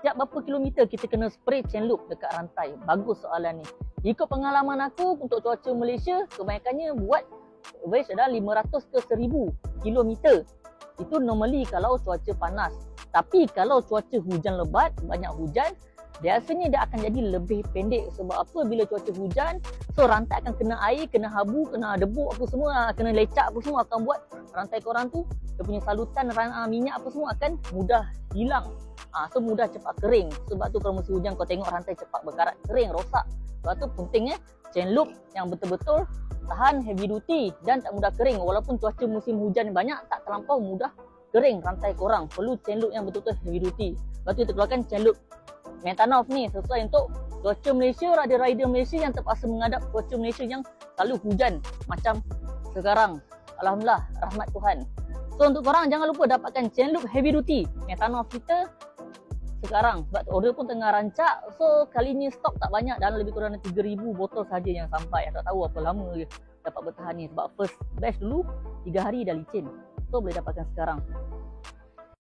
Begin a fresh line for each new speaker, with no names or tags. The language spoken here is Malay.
setiap berapa kilometer kita kena spray chain loop dekat rantai? Bagus soalan ni. Ikut pengalaman aku untuk cuaca Malaysia, kebanyakannya buat range adalah 500 ke 1000 kilometer. Itu normally kalau cuaca panas. Tapi kalau cuaca hujan lebat, banyak hujan, biasanya dia akan jadi lebih pendek. Sebab apa? Bila cuaca hujan, so rantai akan kena air, kena habu, kena debu apa semua, kena lecak apa semua, akan buat rantai korang tu, dia punya salutan minyak apa semua akan mudah hilang. So mudah cepat kering. Sebab tu kalau musim hujan kau tengok rantai cepat berkarat, kering, rosak. Sebab tu pentingnya chain loop yang betul-betul tahan heavy duty dan tak mudah kering. Walaupun cuaca musim hujan banyak, tak terlampau mudah kering rantai korang. Perlu chain loop yang betul-betul heavy duty. Lepas tu kita keluarkan chain loop Metanov ni sesuai untuk cuaca Malaysia. Ada rider Malaysia yang terpaksa menghadap cuaca Malaysia yang selalu hujan macam sekarang. Alhamdulillah, rahmat Tuhan. So untuk korang jangan lupa dapatkan chain loop heavy duty Metanov kita sekarang. Sebab order pun tengah rancak. So kali ni stok tak banyak, dalam lebih kurang 3000 botol saja yang sampai. Tak tahu apa lama dia dapat bertahan ni. Sebab first batch dulu 3 hari dah licin. So boleh dapatkan sekarang.